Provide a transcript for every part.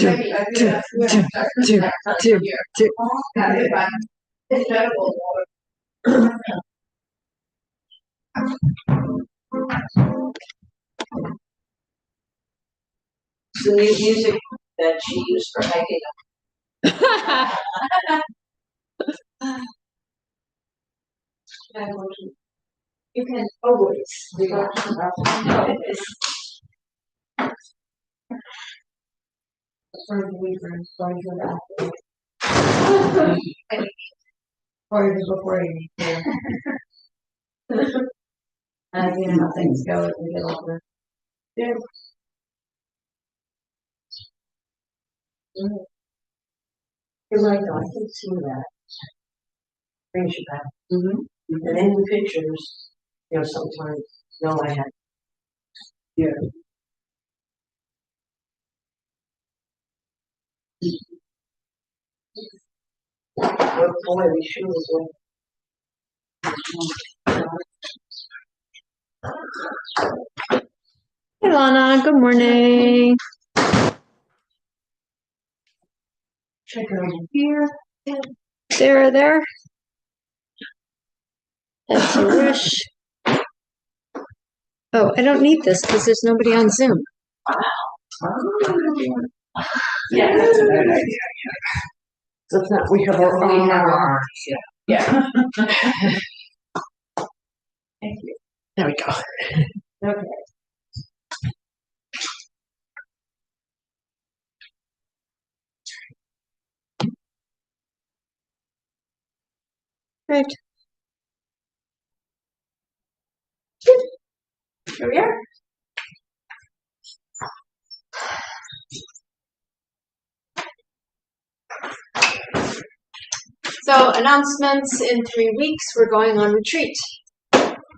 So the music that she used for hiking. You can always relax about this. For the weekend, going to that. Or even before you need to. You know how things go as we get older. Yeah. You're right, though. I can see that. Brings you back. Mm-hmm. And in the pictures, sometimes, no, I had. Yeah. Oh boy, we sure was Hey Lana, good morning. Check it over here. There. As you wish. Oh, I don't need this because there's nobody on Zoom. Yeah, that's a good idea. So it's not, we have our arms. Yeah. Thank you. There we go. Okay. Right. Here we are. So announcements: in 3 weeks, we're going on retreat.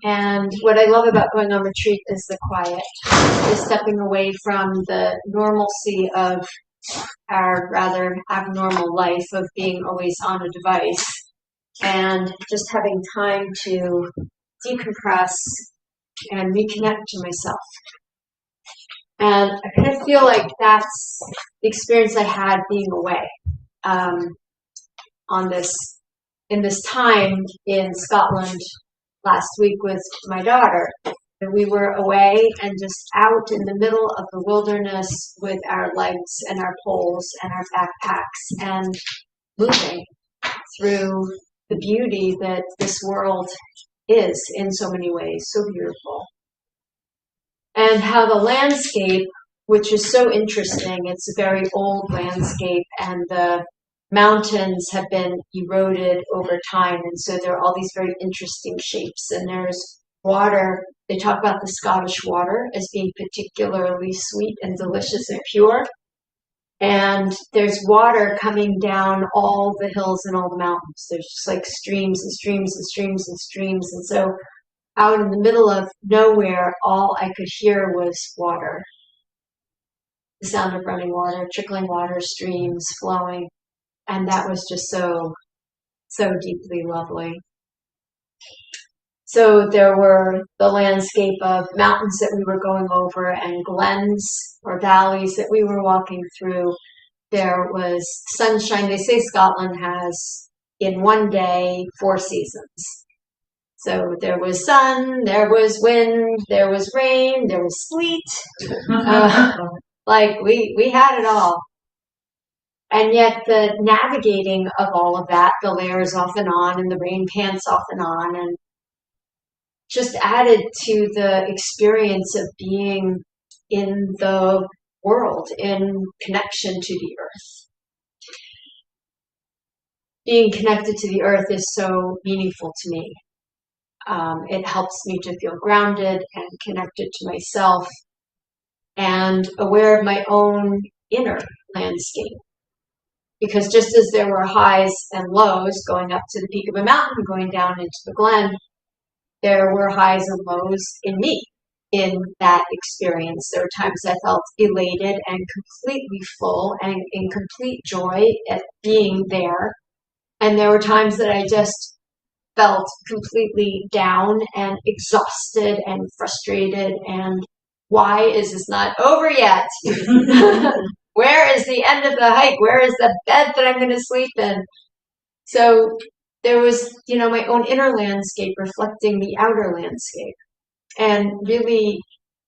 And what I love about going on retreat is the quiet, is stepping away from the normalcy of our rather abnormal life of being always on a device and just having time to decompress and reconnect to myself. And I kind of feel like that's the experience I had being away in this time in Scotland last week with my daughter. And we were away and just out in the middle of the wilderness with our legs and our poles and our backpacks and moving through the beauty that this world is in so many ways, so beautiful. And how the landscape, which is so interesting, it's a very old landscape, and the mountains have been eroded over time, and so there are all these very interesting shapes. And there's water. They talk about the Scottish water as being particularly sweet and delicious and pure. And there's water coming down all the hills and all the mountains. There's just like streams and streams and streams and streams. And so out in the middle of nowhere, all I could hear was water. The sound of running water, trickling water, streams flowing. And that was just so deeply lovely. So there were the landscape of mountains that we were going over and glens or valleys that we were walking through. There was sunshine. They say Scotland has, in one day, 4 seasons. So there was sun, there was wind, there was rain, there was sleet. Like we had it all. And yet the navigating of all of that, the layers off and on and the rain pants off and on, and just added to the experience of being in the world, in connection to the earth. Being connected to the earth is so meaningful to me. It helps me to feel grounded and connected to myself and aware of my own inner landscape. Because just as there were highs and lows going up to the peak of a mountain, going down into the glen, there were highs and lows in me in that experience. There were times I felt elated and completely full and in complete joy at being there. And there were times that I just felt completely down and exhausted and frustrated and why is this not over yet? Where is the end of the hike? Where is the bed that I'm going to sleep in? So there was, my own inner landscape reflecting the outer landscape. And really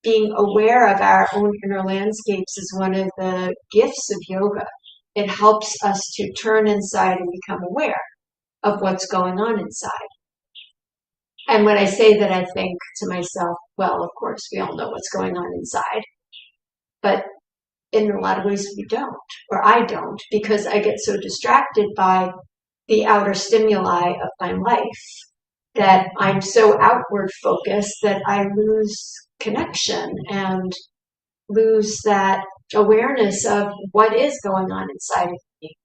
being aware of our own inner landscapes is one of the gifts of yoga. It helps us to turn inside and become aware of what's going on inside. And when I say that, I think to myself, well, of course, we all know what's going on inside. But in a lot of ways, we don't, or I don't, because I get so distracted by the outer stimuli of my life that I'm so outward focused that I lose connection and lose that awareness of what is going on inside of me.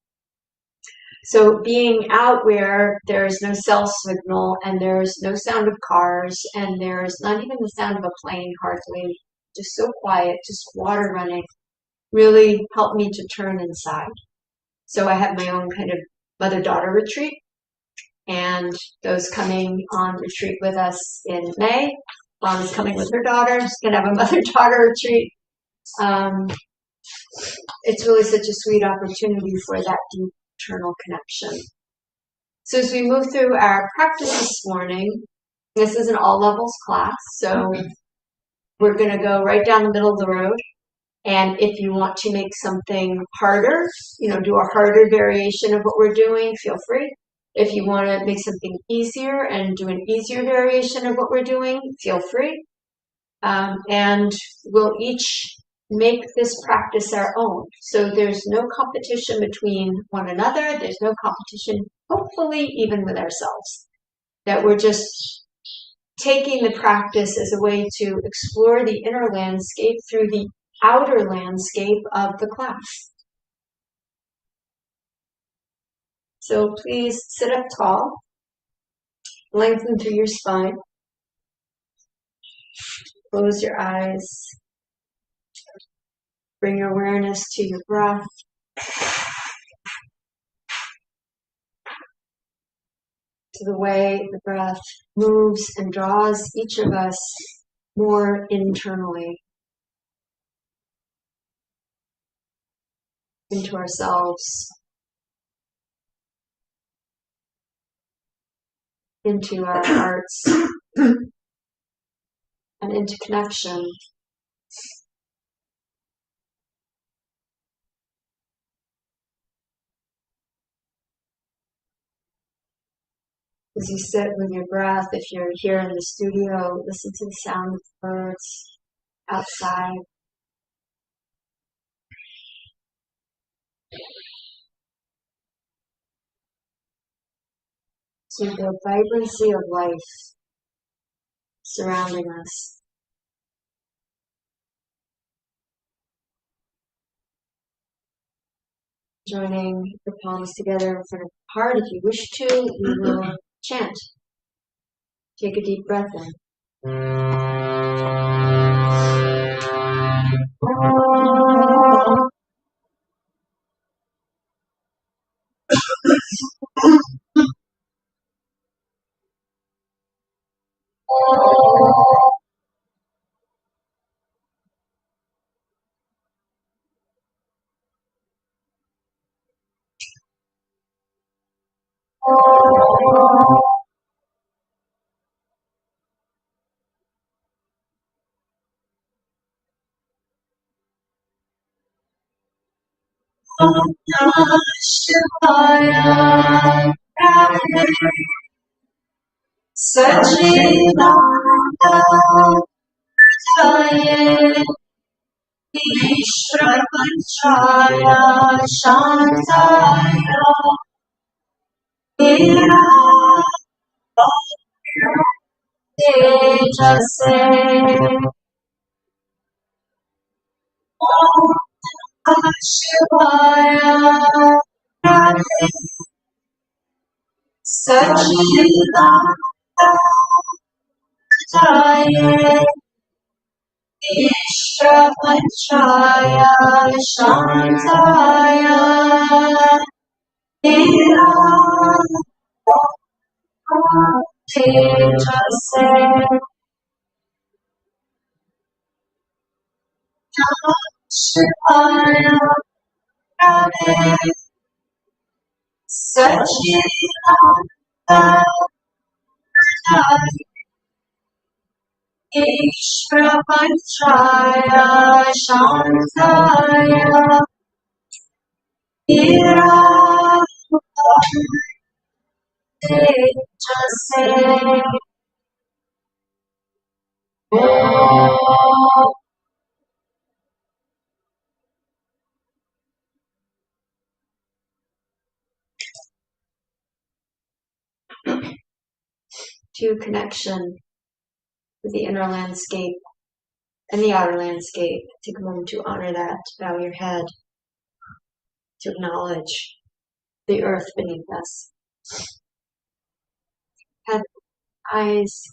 So being out where there's no cell signal and there's no sound of cars and there's not even the sound of a plane hardly, just so quiet, just water running, really helped me to turn inside. So I have my own kind of mother-daughter retreat, and those coming on retreat with us in May. Mom is coming with her daughter. She's going to have a mother-daughter retreat. It's really such a sweet opportunity for that deep internal connection. So as we move through our practice this morning, this is an all levels class, so we're going to go right down the middle of the road. And if you want to make something harder, do a harder variation of what we're doing, feel free. If you want to make something easier and do an easier variation of what we're doing, feel free. And we'll each make this practice our own. So there's no competition between one another. There's no competition, hopefully, even with ourselves. That we're just taking the practice as a way to explore the inner landscape through the outer landscape of the class. So please sit up tall, lengthen through your spine, close your eyes, bring your awareness to your breath. To the way the breath moves and draws each of us more internally into ourselves, into our hearts, and into connection. As you sit with your breath, if you're here in the studio, listen to the sound of birds outside. To the vibrancy of life surrounding us. Joining the palms together in front of the heart. If you wish to, we will chant. Take a deep breath in. Sachidananda Jaya Ishvara Panchaya Shantaya Ira Tejase Om Shivaya Sachidananda Jaya Ishvara Panchaya Shantaya Ira Tejase Shivaya Ishprapanchaya Shantaya Irajase Om. To connection with the inner landscape and the outer landscape. Take a moment to honor that. Bow your head to acknowledge the earth beneath us. Head, eyes.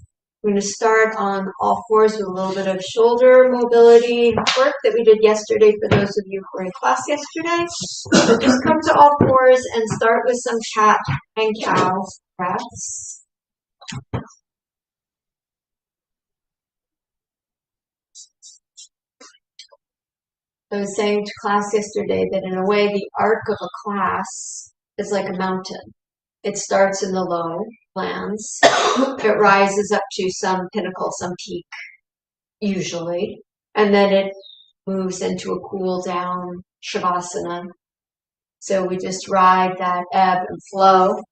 We're going to start on all fours with a little bit of shoulder mobility work that we did yesterday for those of you who were in class yesterday. So just come to all fours and start with some cat and cow breaths. I was saying to class yesterday that in a way the arc of a class is like a mountain. It starts in the lowlands. It rises up to some pinnacle, some peak, usually. And then it moves into a cool down shavasana. So we just ride that ebb and flow.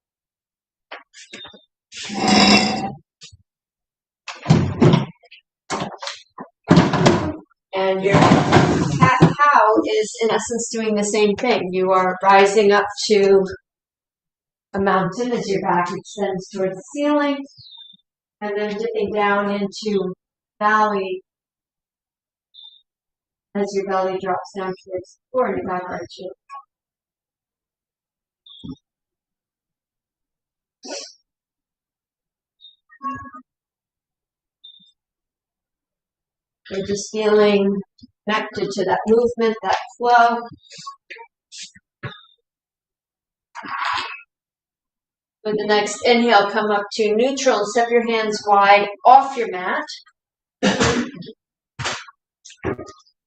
And your cat-cow is in essence doing the same thing. You are rising up to a mountain as your back extends towards the ceiling, and then dipping down into valley as your belly drops down towards the floor and your back arches. You're just feeling connected to that movement, that flow. With the next inhale, come up to neutral and step your hands wide off your mat.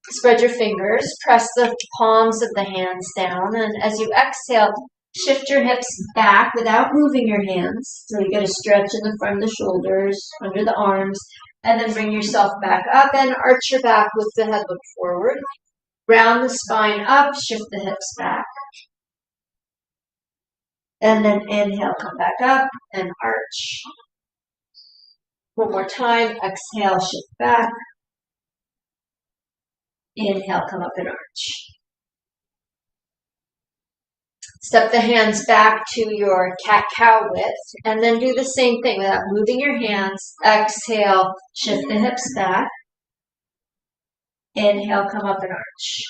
Spread your fingers, press the palms of the hands down, and as you exhale, shift your hips back without moving your hands. So you get a stretch in the front of the shoulders, under the arms, and then bring yourself back up and arch your back with the head look forward. Round the spine up, shift the hips back. And then inhale, come back up and arch. One more time, exhale, shift back. Inhale, come up and arch. Step the hands back to your cat-cow width, and then do the same thing without moving your hands. Exhale, shift the hips back. Inhale, come up and arch.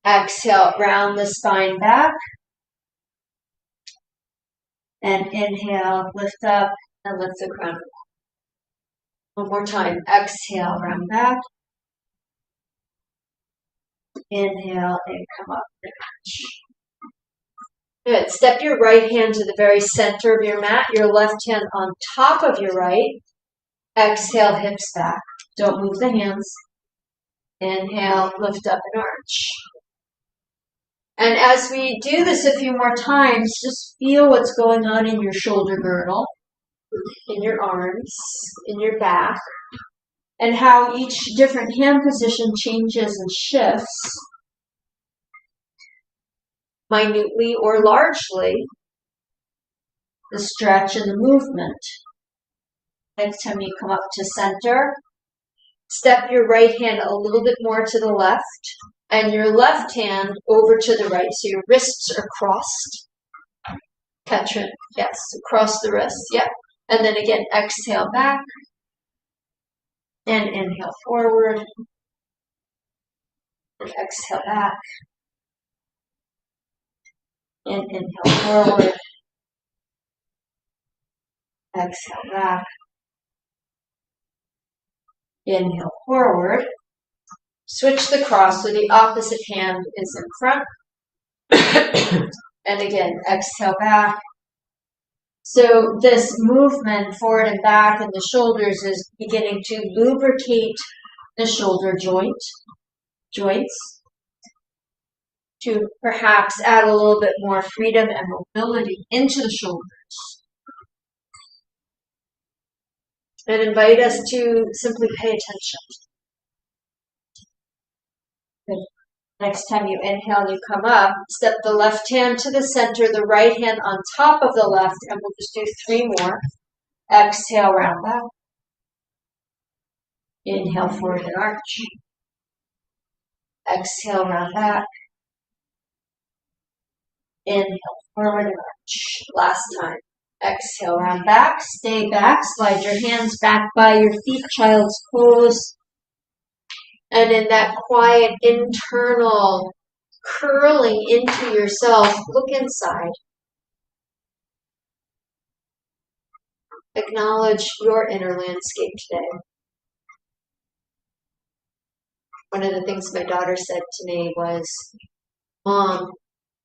Exhale, round the spine back. And inhale, lift up and lift the crown. One more time. Exhale, round back. Inhale and come up and arch. Good. Step your right hand to the very center of your mat, your left hand on top of your right. Exhale, hips back. Don't move the hands. Inhale, lift up and arch. And as we do this a few more times, just feel what's going on in your shoulder girdle, in your arms, in your back, and how each different hand position changes and shifts, minutely or largely, the stretch and the movement. Next time you come up to center, step your right hand a little bit more to the left, and your left hand over to the right, so your wrists are crossed. Catch it, yes, across the wrists, yep. And then again, exhale back, and inhale forward, and exhale back, and inhale forward, exhale back, inhale forward. Switch the cross so the opposite hand is in front. And again, exhale back. So this movement forward and back in the shoulders is beginning to lubricate the shoulder joints. to perhaps add a little bit more freedom and mobility into the shoulders. And invite us to simply pay attention. Good. Next time you inhale, you come up, step the left hand to the center, the right hand on top of the left, and we'll just do 3 more. Exhale, round back. Inhale, forward and arch. Exhale, round back. Inhale, forward and arch. Last time. Exhale, round back. Stay back. Slide your hands back by your feet, child's pose. And in that quiet internal curling into yourself, look inside. Acknowledge your inner landscape today. One of the things my daughter said to me was, Mom,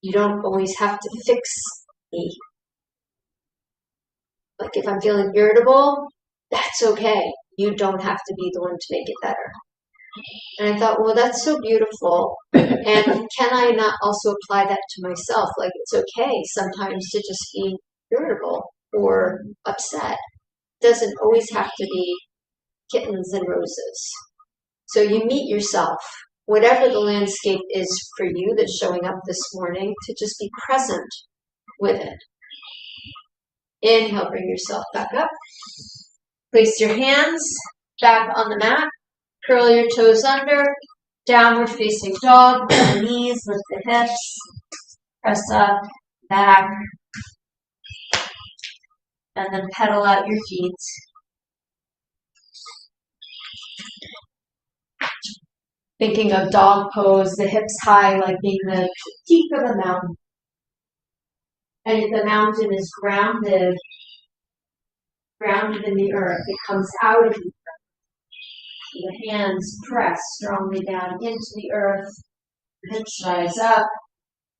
you don't always have to fix me. Like if I'm feeling irritable, that's okay. You don't have to be the one to make it better. And I thought, well, that's so beautiful. And can I not also apply that to myself? Like it's okay sometimes to just be irritable or upset. It doesn't always have to be kittens and roses. So you meet yourself, whatever the landscape is for you that's showing up this morning, to just be present with it. Inhale, bring yourself back up. Place your hands back on the mat. Curl your toes under. Downward facing dog. Bend the knees, lift the hips. Press up, back. And then pedal out your feet. Thinking of dog pose, the hips high like being the peak of a mountain. And if the mountain is grounded in the earth, it comes out of the earth. The hands press strongly down into the earth, the hips rise up,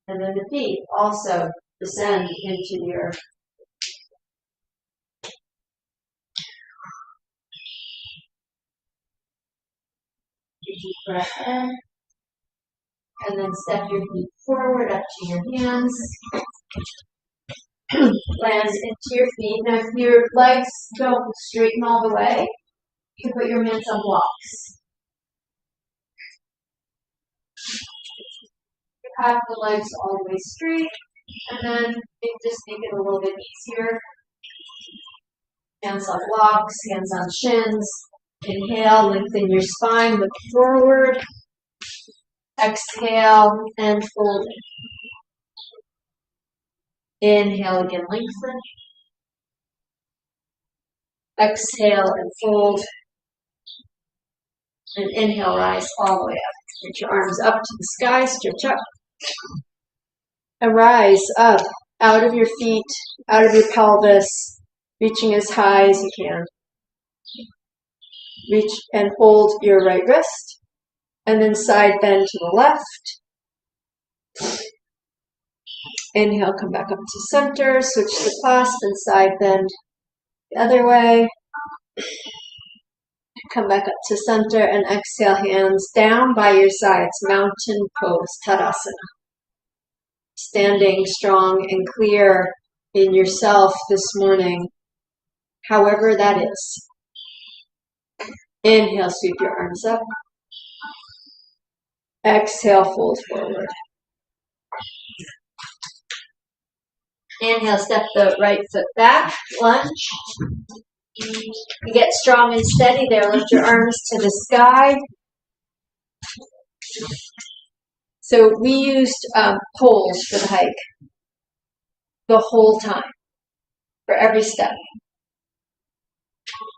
and then the feet also descend into the earth. Deep breath in, and then step your feet forward up to your hands. Land into your feet. Now, if your legs don't straighten all the way, you can put your hands on blocks. You have the legs all the way straight, and then just make it a little bit easier. Hands on blocks, hands on shins. Inhale, lengthen your spine, look forward. Exhale and fold it. Inhale again, lengthen. Exhale and fold. And inhale, rise all the way up. Reach your arms up to the sky, stretch up. And rise up, out of your feet, out of your pelvis, reaching as high as you can. Reach and hold your right wrist. And then side bend to the left. Inhale, come back up to center, switch the clasp and side bend the other way. Come back up to center and exhale, hands down by your sides, mountain pose, Tadasana. Standing strong and clear in yourself this morning, however that is. Inhale, sweep your arms up. Exhale, fold forward. Inhale, step the right foot back, lunge. You get strong and steady there. Lift your arms to the sky. So we used poles for the hike the whole time, for every step.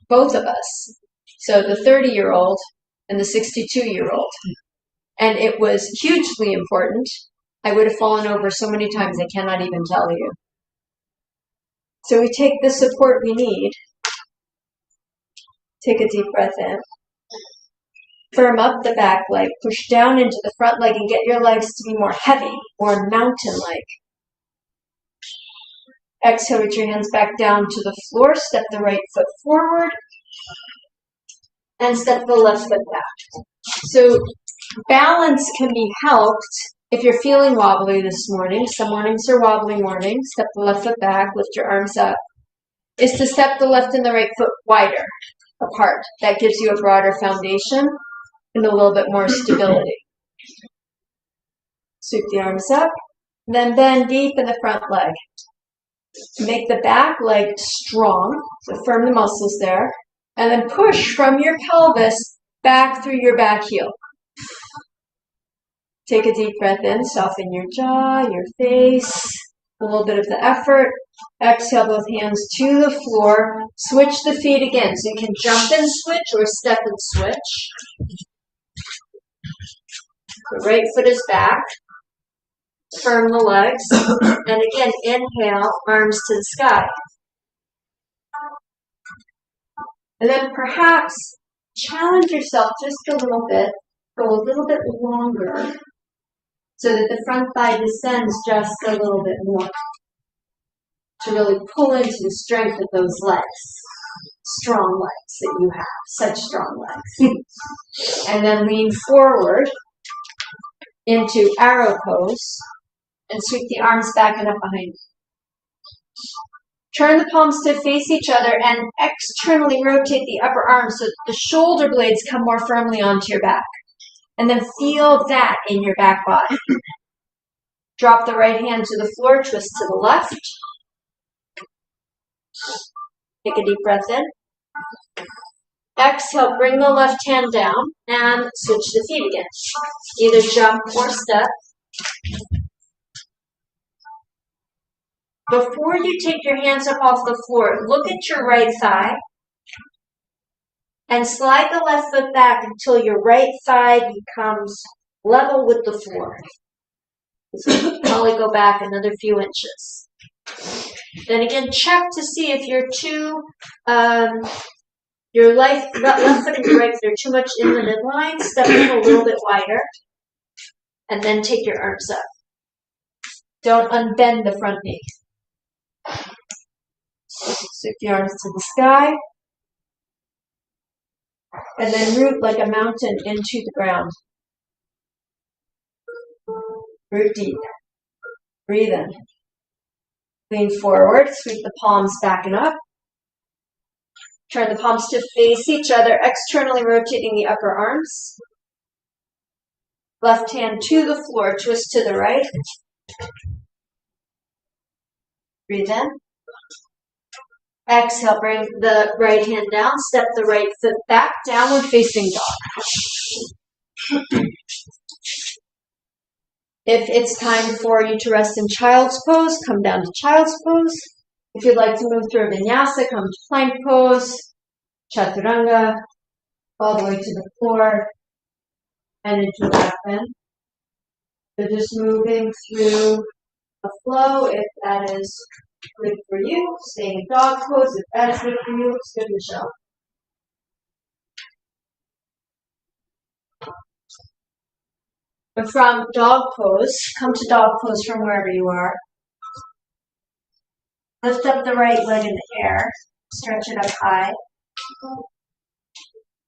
Both of us. So the 30-year-old and the 62-year-old. And it was hugely important. I would have fallen over so many times I cannot even tell you. So we take the support we need. Take a deep breath in. Firm up the back leg. Push down into the front leg and get your legs to be more heavy, more mountain-like. Exhale, reach your hands back down to the floor. Step the right foot forward. And step the left foot back. So balance can be helped If you're feeling wobbly this morning, some mornings are wobbly mornings, step the left foot back, lift your arms up, is to step the left and the right foot wider apart. That gives you a broader foundation and a little bit more stability. Sweep the arms up, then bend deep in the front leg. Make the back leg strong, so firm the muscles there, and then push from your pelvis back through your back heel. Take a deep breath in, soften your jaw, your face, a little bit of the effort. Exhale, both hands to the floor. Switch the feet again, so you can jump and switch or step and switch. The right foot is back. Firm the legs. And again, inhale, arms to the sky. And then perhaps challenge yourself just a little bit. Go a little bit longer so that the front thigh descends just a little bit more. To really pull into the strength of those legs. Strong legs that you have. Such strong legs. And then lean forward into arrow pose. And sweep the arms back and up behind you. Turn the palms to face each other and externally rotate the upper arms so that the shoulder blades come more firmly onto your back. And then feel that in your back body. Drop the right hand to the floor, twist to the left. Take a deep breath in. Exhale, bring the left hand down and switch the feet again. Either jump or step. Before you take your hands up off the floor, look at your right thigh and slide the left foot back until your right thigh becomes level with the floor. So probably go back another few inches. Then again, check to see if your left foot and your right foot are too much in the midline. Step them a little bit wider, and then take your arms up. Don't unbend the front knee. Sweep the arms to the sky. And then root like a mountain into the ground. Root deep. Breathe in. Lean forward. Sweep the palms back and up. Turn the palms to face each other, externally rotating the upper arms. Left hand to the floor. Twist to the right. Breathe in. Exhale, bring the right hand down, step the right foot back, downward facing dog. If it's time for you to rest in child's pose, come down to child's pose. If you'd like to move through a vinyasa, come to plank pose, chaturanga, all the way to the floor, and into back bend. So just moving through a flow, if that is good for you. Staying in dog pose, if that is good for you, it's good, Michelle. But from dog pose, come to dog pose from wherever you are. Lift up the right leg in the air. Stretch it up high.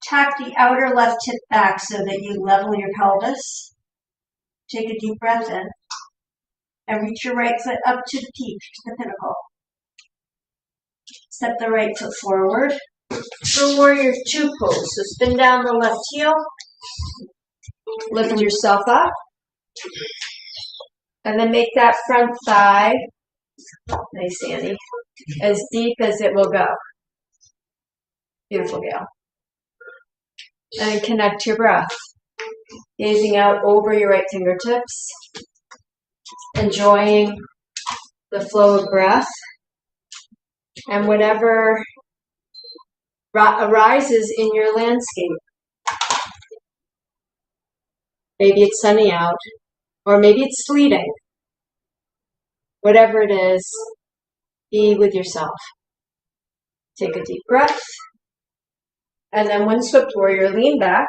Tap the outer left hip back so that you level your pelvis. Take a deep breath in. And reach your right foot up to the peak, to the pinnacle. Step the right foot forward. For warrior two pose. So spin down the left heel. Lift yourself up. And then make that front thigh, nice Annie, as deep as it will go. Beautiful, Gail. And connect to your breath. Gazing out over your right fingertips. Enjoying the flow of breath. And whatever arises in your landscape. Maybe it's sunny out, or maybe it's sleeting. Whatever it is, be with yourself. Take a deep breath. And then one swift warrior, lean back.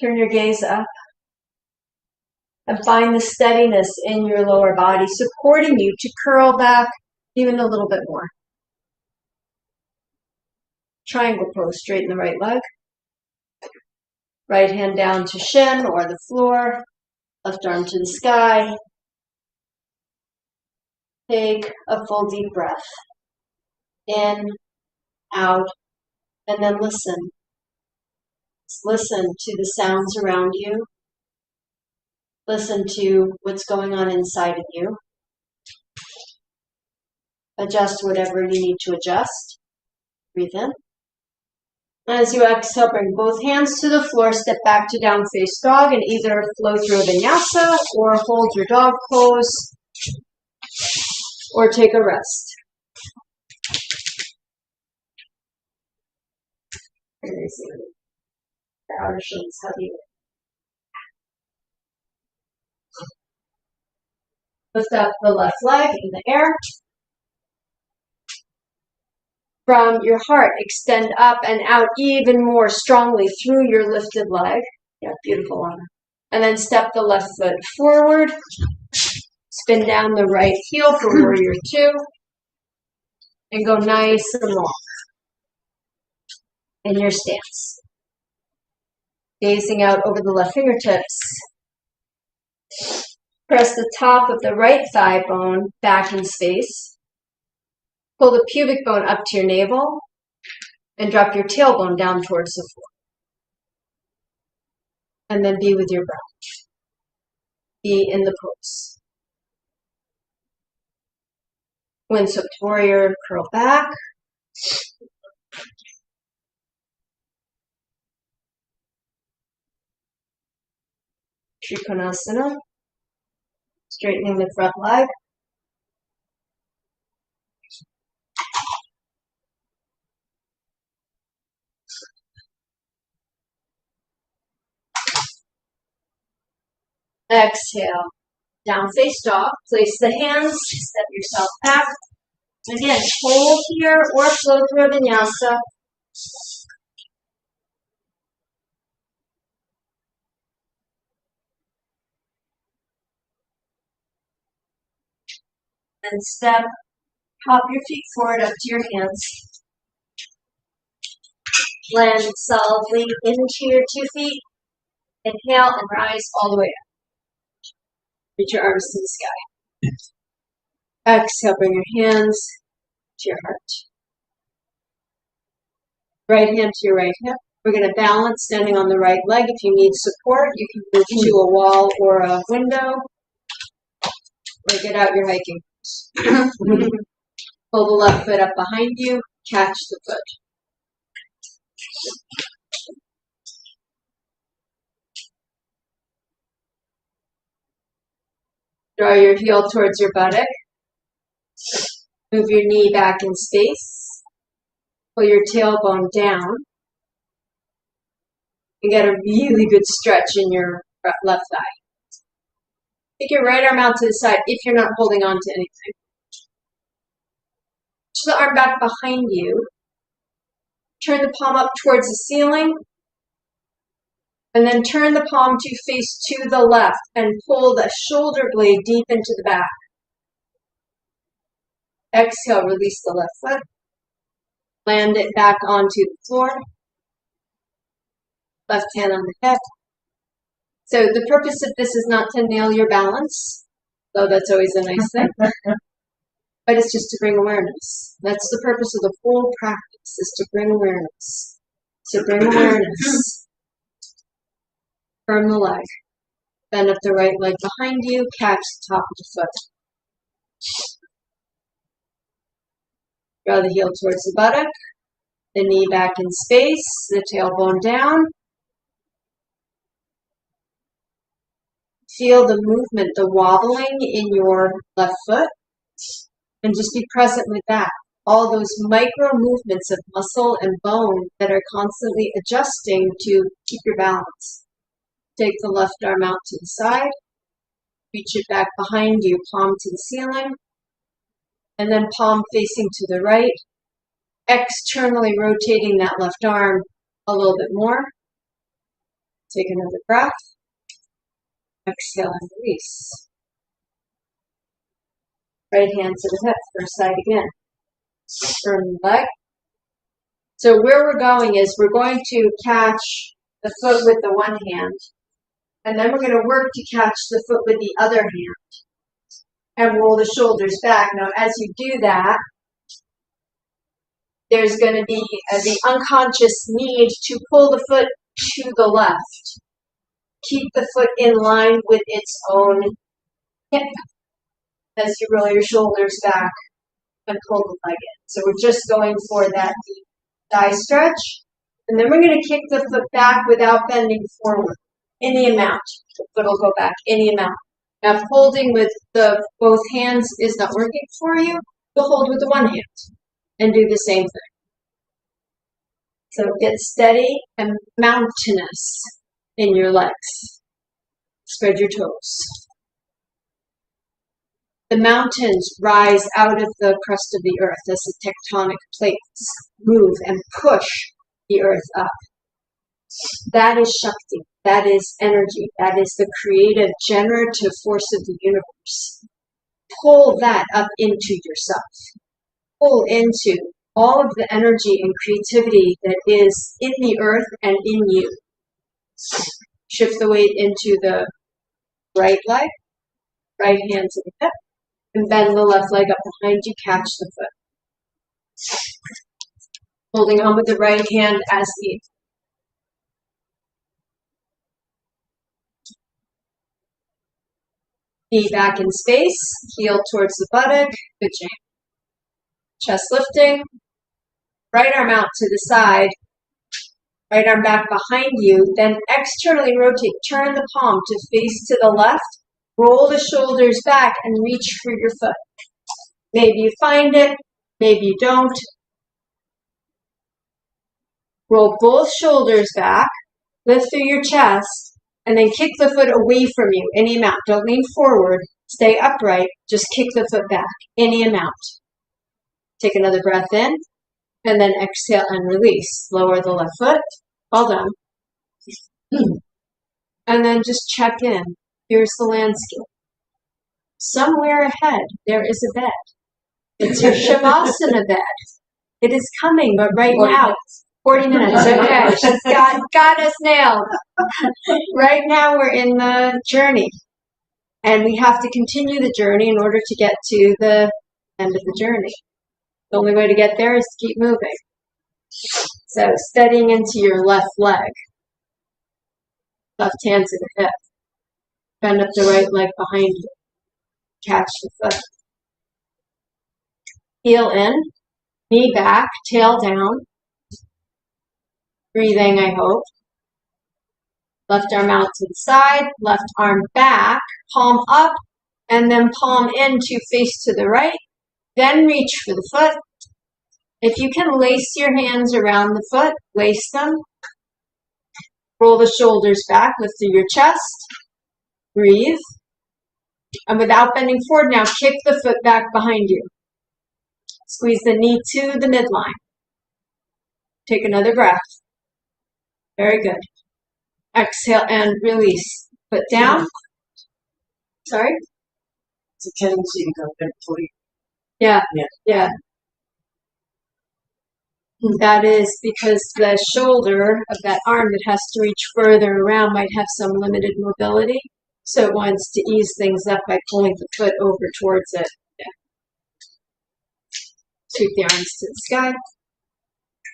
Turn your gaze up. And find the steadiness in your lower body, supporting you to curl back even a little bit more. Triangle pose, straighten the right leg. Right hand down to shin or the floor. Left arm to the sky. Take a full deep breath. In, out, and then listen. Just listen to the sounds around you. Listen to what's going on inside of you. Adjust whatever you need to adjust. Breathe in. As you exhale, bring both hands to the floor, step back to down face dog, and either flow through a vinyasa or hold your dog pose or take a rest. The outer shins heavy. Lift up the left leg in the air. From your heart, extend up and out even more strongly through your lifted leg. Yeah, beautiful, Anna. And then step the left foot forward. Spin down the right heel for warrior two. And go nice and long in your stance. Gazing out over the left fingertips. Press the top of the right thigh bone back in space. Pull the pubic bone up to your navel and drop your tailbone down towards the floor. And then be with your breath. Be in the pose. Windswept warrior, curl back. Trikonasana. Straightening the front leg. Exhale. Down face dog. Place the hands. Step yourself back. Again, hold here or flow through a vinyasa. And step, pop your feet forward up to your hands. Land solidly into your 2 feet. Inhale and rise all the way up. Reach your arms to the sky. Exhale, bring your hands to your heart. Right hand to your right hip. We're going to balance standing on the right leg. If you need support, you can move to a wall or a window. Or get out your hiking. Pull the left foot up behind you. Catch the foot. Draw your heel towards your buttock. Move your knee back in space. Pull your tailbone down. And get a really good stretch in your left thigh. Take your right arm out to the side if you're not holding on to anything. Push the arm back behind you. Turn the palm up towards the ceiling. And then turn the palm to face to the left and pull the shoulder blade deep into the back. Exhale, release the left foot. Land it back onto the floor. Left hand on the hip. So the purpose of this is not to nail your balance, though that's always a nice thing, but it's just to bring awareness. That's the purpose of the whole practice, is to bring awareness. So bring awareness. Firm the leg. Bend up the right leg behind you. Catch the top of the foot. Draw the heel towards the buttock. The knee back in space. The tailbone down. Feel the movement, the wobbling in your left foot. And just be present with that. All those micro movements of muscle and bone that are constantly adjusting to keep your balance. Take the left arm out to the side. Reach it back behind you, palm to the ceiling. And then palm facing to the right. Externally rotating that left arm a little bit more. Take another breath. Exhale and release. Right hand to the hip, first side again. Firm the leg. So where we're going is we're going to catch the foot with the one hand. And then we're going to work to catch the foot with the other hand and roll the shoulders back. Now, as you do that, there's going to be the unconscious need to pull the foot to the left. Keep the foot in line with its own hip as you roll your shoulders back and pull the leg in. So we're just going for that deep thigh stretch. And then we're going to kick the foot back without bending forward. Any amount. The foot will go back any amount. Now, if holding with the both hands is not working for you, you'll hold with the one hand and do the same thing. So get steady and mountainous in your legs. Spread your toes. The mountains rise out of the crust of the earth as the tectonic plates move and push the earth up. That is Shakti. That is energy. That is the creative, generative force of the universe. Pull that up into yourself. Pull into all of the energy and creativity that is in the earth and in you. Shift the weight into the right leg, right hand to the hip, and bend the left leg up behind you, catch the foot. Holding on with the right hand as needed. Knee back in space, heel towards the buttock, good jam. Chest lifting, right arm out to the side, right arm back behind you, then externally rotate, turn the palm to face to the left, roll the shoulders back and reach for your foot. Maybe you find it, maybe you don't. Roll both shoulders back, lift through your chest, and then kick the foot away from you, any amount. Don't lean forward, stay upright, just kick the foot back, any amount. Take another breath in, and then exhale and release. Lower the left foot, all done. And then just check in. Here's the landscape. Somewhere ahead, there is a bed. It's your Shavasana bed. It is coming, but right now, 40 minutes, okay. Got us nailed. Right now we're in the journey. And we have to continue the journey in order to get to the end of the journey. The only way to get there is to keep moving. So steadying into your left leg. Left hand to the hip. Bend up the right leg behind you. Catch the foot. Heel in. Knee back. Tail down. Breathing, I hope. Left arm out to the side, left arm back, palm up, and then palm in to face to the right. Then reach for the foot. If you can lace your hands around the foot, lace them. Roll the shoulders back, lift through your chest. Breathe. And without bending forward now, kick the foot back behind you. Squeeze the knee to the midline. Take another breath. Very good. Exhale and release. Foot down. Sorry? It's a tendency to go bent forward. Yeah. That is because the shoulder of that arm that has to reach further around might have some limited mobility. So it wants to ease things up by pulling the foot over towards it. Yeah. Sweep the arms to the sky.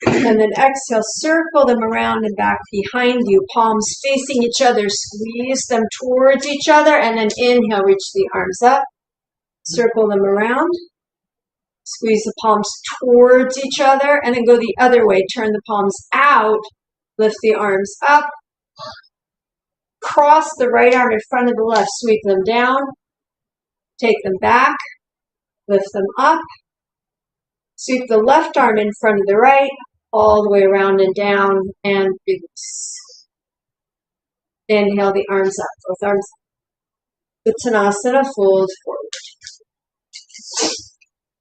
And then exhale, circle them around and back behind you, palms facing each other, squeeze them towards each other, and then inhale, reach the arms up, circle them around, squeeze the palms towards each other, and then go the other way, turn the palms out, lift the arms up, cross the right arm in front of the left, sweep them down, take them back, lift them up, sweep the left arm in front of the right, all the way around and down, and release. Inhale the arms up, both arms up. Uttanasana, fold forward.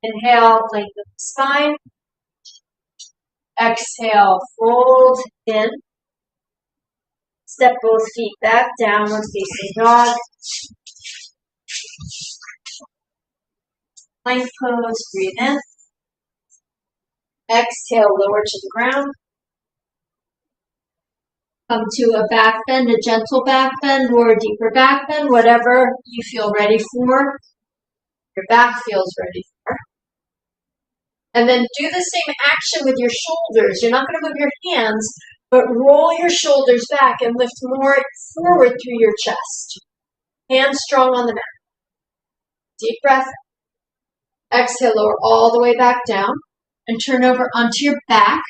Inhale, lengthen the spine. Exhale, fold in. Step both feet back, downward facing dog. Plank pose, breathe in. Exhale, lower to the ground. Come to a back bend, a gentle back bend, or a deeper back bend, whatever you feel ready for, your back feels ready for. And then do the same action with your shoulders. You're not going to move your hands, but roll your shoulders back and lift more forward through your chest. Hands strong on the mat. Deep breath. Exhale, lower all the way back down and turn over onto your back.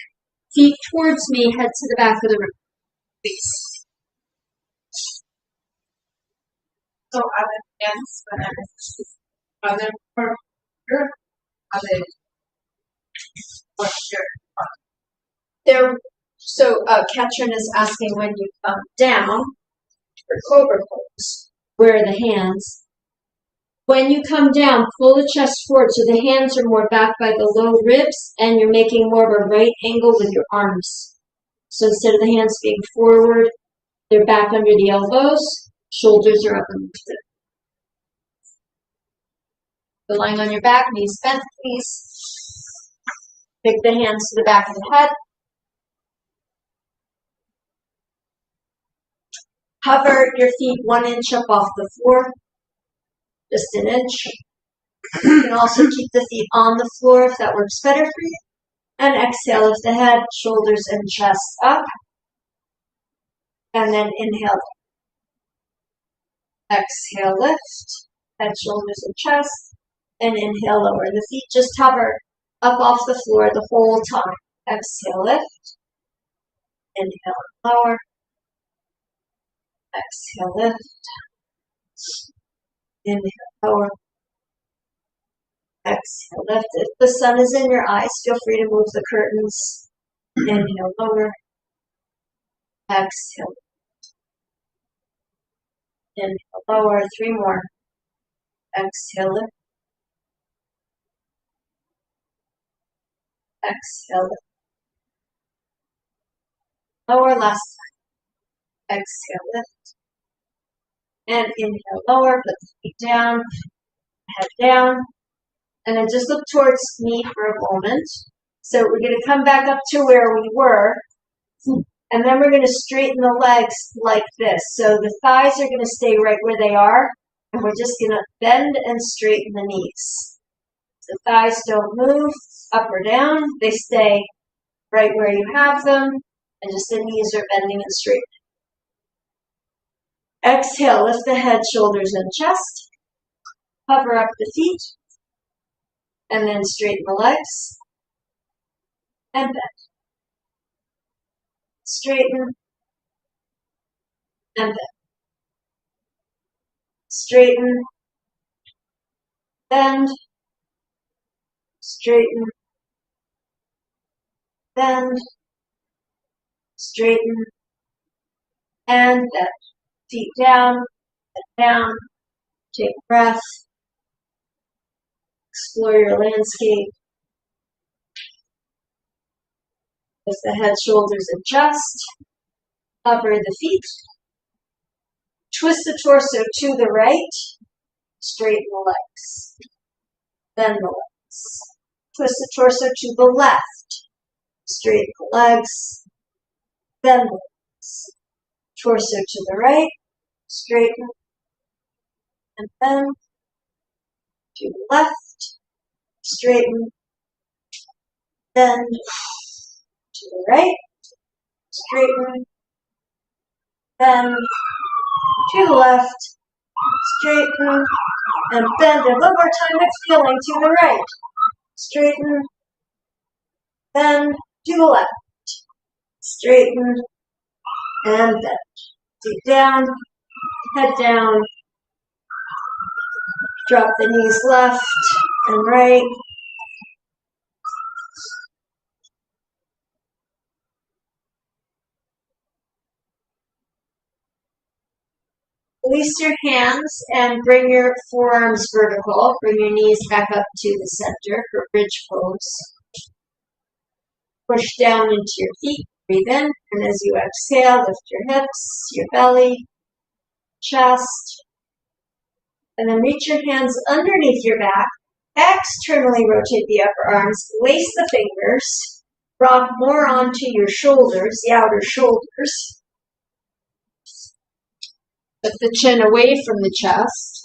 Feet towards me, head to the back of the room. Please. So are the hands are they for your are they what's your So Katrin is asking when you come down for cobra pose, where are the hands? When you come down, pull the chest forward so the hands are more back by the low ribs and you're making more of a right angle with your arms. So instead of the hands being forward, they're back under the elbows, shoulders are up and lifted. So lying on your back, knees bent, please. Pick the hands to the back of the head. Hover your feet 1 inch up off the floor, just an inch. You can also keep the feet on the floor if that works better for you. And exhale, lift the head, shoulders, and chest up. And then inhale. Exhale, lift, head, shoulders, and chest. And inhale, lower. The feet just hover up off the floor the whole time. Exhale, lift. Inhale, lower. Exhale, lift. Inhale, lower. Exhale, lift. If the sun is in your eyes, feel free to move the curtains. Inhale, lower. Exhale. Inhale, lower. 3 more. Exhale, lift. Exhale, lift. Lower, last time. Exhale, lift. And inhale, lower. Put the feet down. Head down. And then just look towards me for a moment. So we're going to come back up to where we were. And then we're going to straighten the legs like this. So the thighs are going to stay right where they are. And we're just going to bend and straighten the knees. The thighs don't move up or down. They stay right where you have them. And just the knees are bending and straightening. Exhale, lift the head, shoulders, and chest. Hover up the feet. And then straighten the legs. And bend. Straighten. And bend. Straighten. Bend. Straighten. Bend. Straighten. And bend. Feet down. Head down. Take a breath. Explore your landscape. Lift the head, shoulders, and chest. Hover the feet. Twist the torso to the right. Straighten the legs. Bend the legs. Twist the torso to the left. Straighten the legs. Bend the legs. Torso to the right. Straighten. And bend. To the left. Straighten. Bend. To the right. Straighten. Bend. To the left. Straighten. And bend. And one more time, exhaling to the right. Straighten. Bend. To the left. Straighten. And bend. Feet down. Head down. Drop the knees left and right. Release your hands and bring your forearms vertical. Bring your knees back up to the center for bridge pose. Push down into your feet. Breathe in. And as you exhale, lift your hips, your belly, chest. And then reach your hands underneath your back. Externally rotate the upper arms. Lace the fingers. Rock more onto your shoulders, the outer shoulders. Lift the chin away from the chest.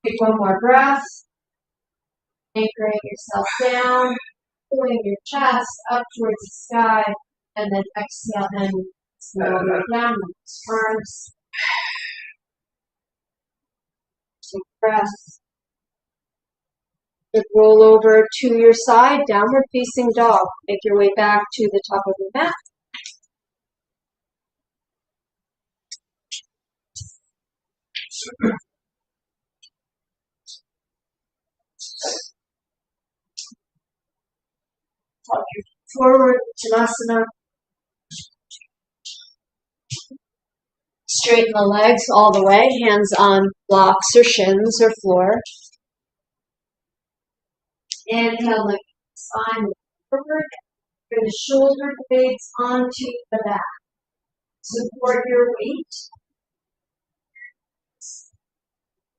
Take one more breath. Anchoring yourself down, pulling your chest up towards the sky, and then exhale and slowly down with arms. Take breath. Roll over to your side, downward facing dog. Make your way back to the top of the mat. Forward Uttanasana. Straighten the legs all the way, hands on blocks or shins or floor. Inhale, lift the spine forward. Bring the shoulder blades onto the back. Support your weight.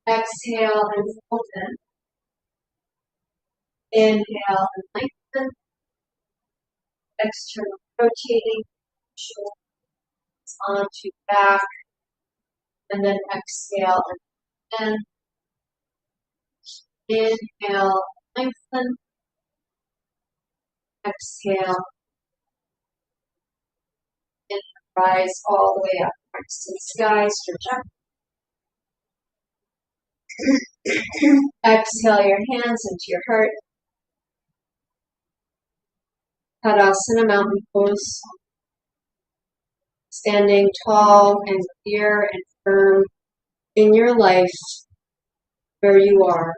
Exhale and fold in. Inhale and lengthen. External rotating. Shoulders onto back. And then exhale and inhale, lengthen. Exhale. And rise all the way up towards the sky. Stretch up. Exhale your hands into your heart. Tadasana, mountain pose. Standing tall and clear and firm in your life where you are.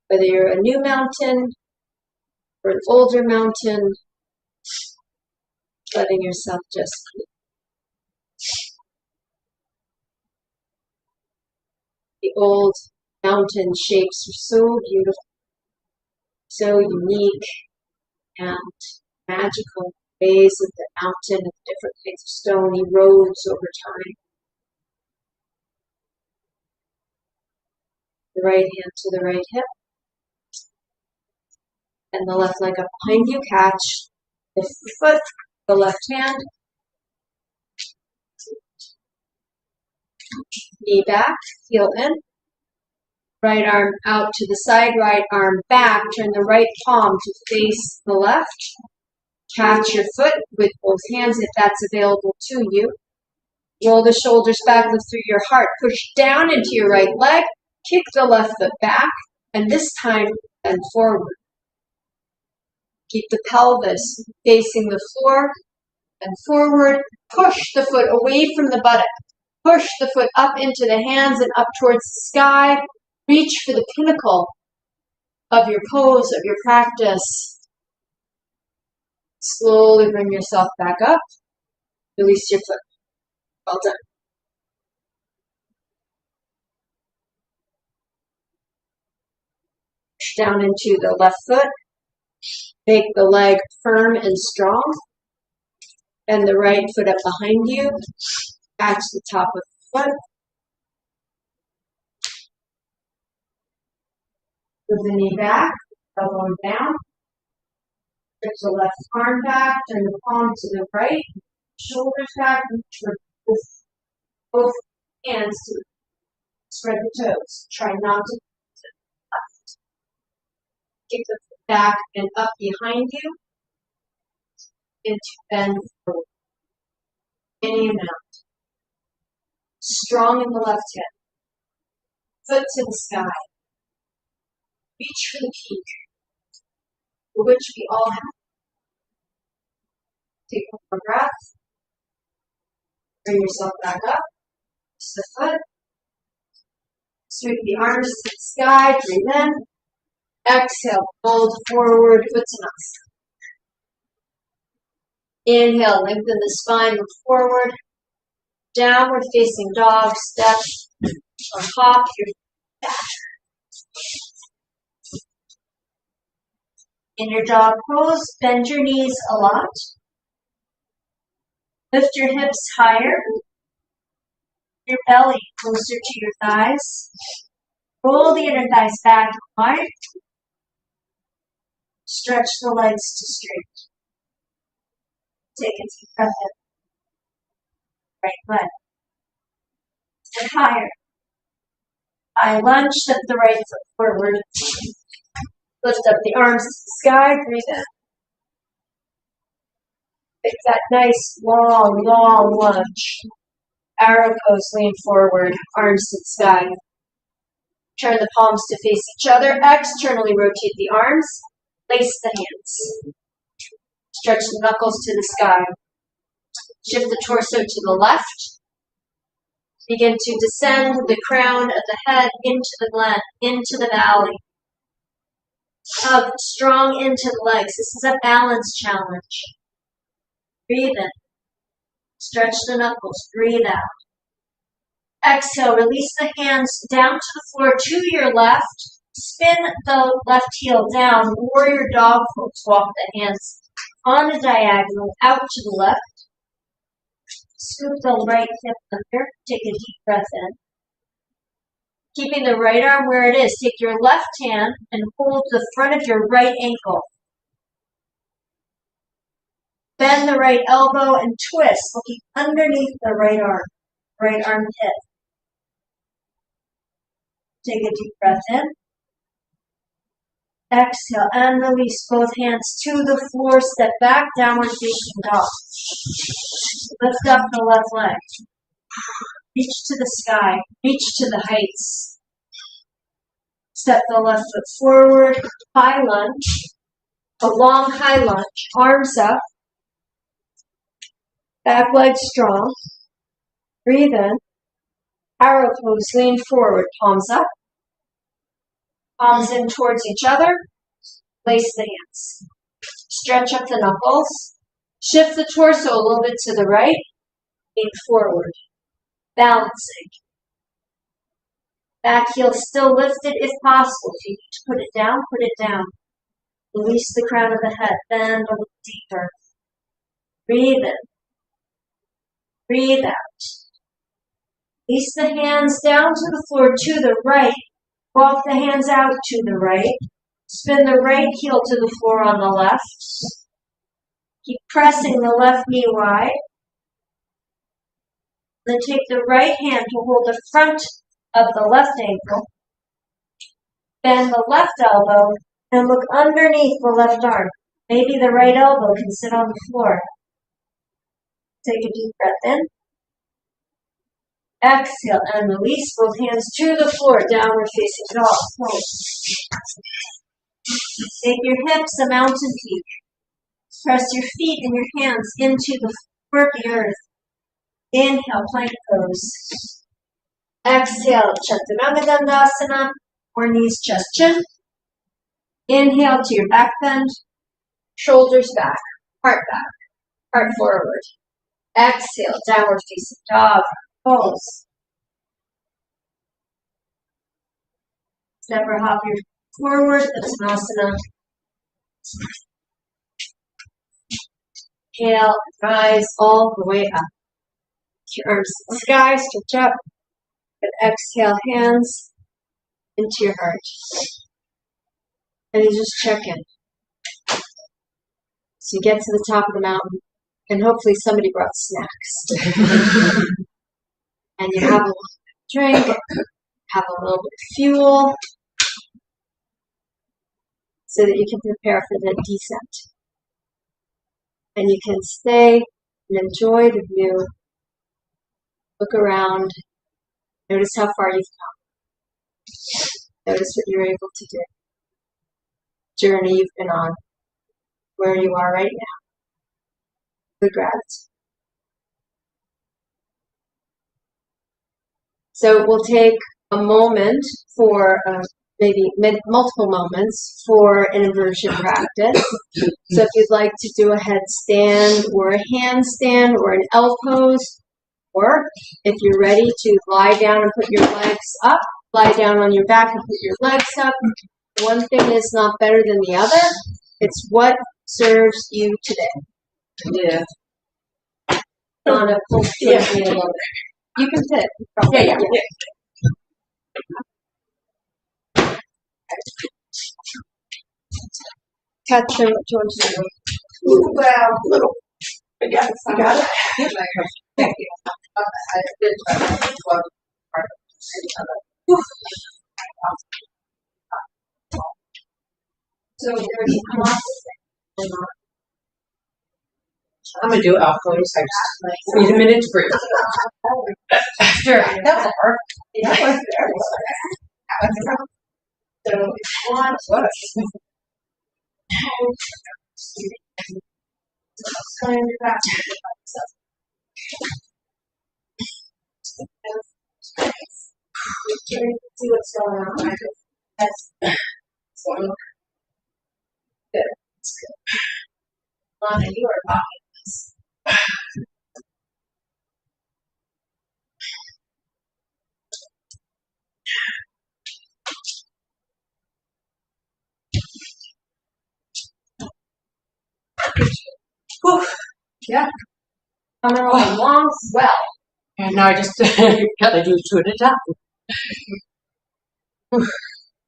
Whether you're a new mountain or an older mountain, letting yourself just be. The old mountain shapes are so beautiful, so unique and magical. Ways of the mountain and different kinds of stony roads over time. The right hand to the right hip. And the left leg up behind you. Catch the foot, the left hand. Knee back, heel in. Right arm out to the side, right arm back. Turn the right palm to face the left. Catch your foot with both hands if that's available to you. Roll the shoulders back, lift through your heart. Push down into your right leg. Kick the left foot back. And this time, bend forward. Keep the pelvis facing the floor. And forward. Push the foot away from the buttock. Push the foot up into the hands and up towards the sky. Reach for the pinnacle of your pose, of your practice. Slowly bring yourself back up. Release your foot. Well done. Push down into the left foot. Make the leg firm and strong. And the right foot up behind you. Catch the top of the foot. Move the knee back, elbow down. Stretch the left arm back, turn the palm to the right, shoulders back, reach for both hands to spread the toes. Try not to left. Kick the foot back and up behind you, into bend forward. Any amount. Strong in the left hip. Foot to the sky. Reach for the peak, for which we all have. Take one more breath. Bring yourself back up. Touch the foot. Sweep the arms to the sky. Breathe in. Exhale. Fold forward. Uttanasana. Inhale. Lengthen the spine. Look forward. Downward facing dog. Step or hop your back. In your dog pose, bend your knees a lot. Lift your hips higher. your belly closer to your thighs. Roll the inner thighs back and wide. Stretch the legs to straight. Take a deep breath in. Right leg. And higher. I lunge, step the right foot forward. Lift up the arms to the sky, breathe in. Make that nice, long lunge. Arrow pose, lean forward, arms to the sky. Turn the palms to face each other. Externally rotate the arms. Lace the hands. Stretch the knuckles to the sky. Shift the torso to the left. Begin to descend the crown of the head into the glen, into the valley. Hug strong into the legs. This is a balance challenge. Breathe in. Stretch the knuckles. Breathe out. Exhale. Release the hands down to the floor to your left. Spin the left heel down. Warrior dog pose. Walk the hands on a diagonal out to the left. Scoop the right hip under. Take a deep breath in. Keeping the right arm where it is, take your left hand and hold the front of your right ankle. Bend the right elbow and twist, looking underneath the right armpit. Take a deep breath in. Exhale and release both hands to the floor. Step back, downward facing dog. Lift up the left leg. Reach to the sky. Reach to the heights. Step the left foot forward. High lunge. A long high lunge. Arms up. Back leg strong. Breathe in. Arrow pose. Lean forward. Palms up. Palms in towards each other. Lace the hands. Stretch up the knuckles. Shift the torso a little bit to the right. Lean forward. Balancing. Back heel still lifted if possible. If you need to put it down, put it down. Release the crown of the head. Bend a little deeper. Breathe in. Breathe out. Release the hands down to the floor to the right. Walk the hands out to the right. Spin the right heel to the floor on the left. Keep pressing the left knee wide. Then take the right hand to hold the front of the left ankle. Bend the left elbow and look underneath the left arm. Maybe the right elbow can sit on the floor. Take a deep breath in. Exhale and release both hands to the floor, downward facing dog. Take your hips a mountain peak. Press your feet and your hands into the floor of the earth. Inhale, plank pose. Exhale, Chaturanga Dandasana, or knees, chest, chin. Inhale to your back bend. Shoulders back, heart forward. Exhale, downward facing dog. Pose. Step or hop your forward, Uttanasana. Inhale, rise all the way up. Your arms to the sky, stretch up. And exhale, hands into your heart. And you just check in. So you get to the top of the mountain, and hopefully somebody brought snacks. And you have a little drink, have a little bit of fuel, so that you can prepare for the descent. And you can stay and enjoy the view. Look around. Notice how far you've come. Notice what you're able to do. Journey you've been on. Where you are right now. With gratitude. So we'll take a moment for maybe multiple moments for an inversion practice. So if you'd like to do a headstand or a handstand or an L pose, or if you're ready to lie down and put your legs up, lie down on your back and put your legs up. One thing is not better than the other. It's what serves you today. Yeah. Donna, pull me a little bit. You can sit. Yeah. Catch him. What you want to do? Well, little. I got it. You got it? Thank you. I did try to well, So there's lots of I'm gonna do alcohol sex. Need a minute to breathe. Sure. That was hard. yeah. So one. What? See what's going on. That's good. That's good. Lana, you are rocking this. Whew. Yeah. Coming along well. And now I just gotta do 2 at a time.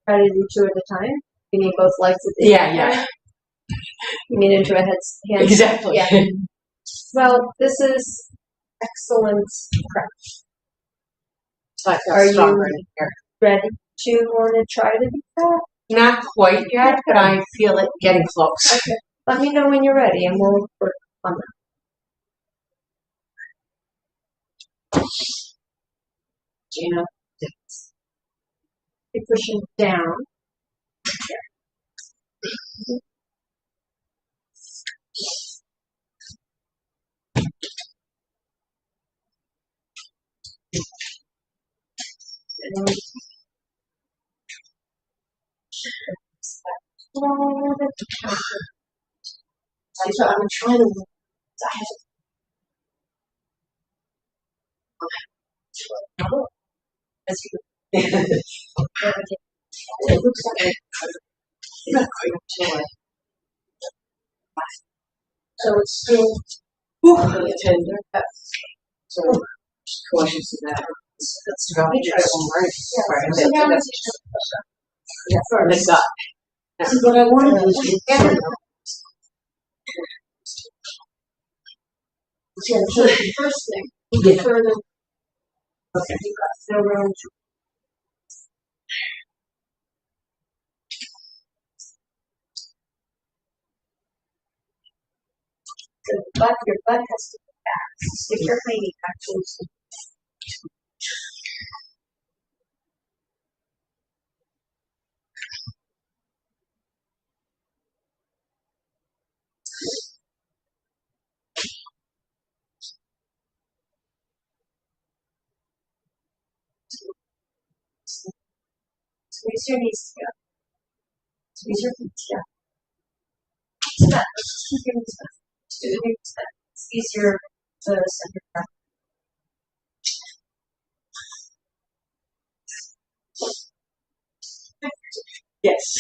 Try to do 2 at a time. You need both legs at the Yeah, same yeah. time. You mean into a hand. Exactly. Yeah. Well, this is excellent prep. Like Are you- stronger in here. Ready to want to try to do that? Not quite yet, but I feel it getting close. Okay. Let me know when you're ready and we'll work on that. Gina. Keep pushing down. And So I'm trying to. It looks like not quite until so it's still tender. So just cautious of that. Let's try one more. Yeah, for the gut. That's what I wanted to do. So the first thing, Yeah. further, Okay. you got no room to. Your butt has to be back. Stick your hiney back close. Squeeze your knees together. Squeeze your feet together. Step. Just keep your knees back. Just do the big step. It's easier to send your breath. Yes.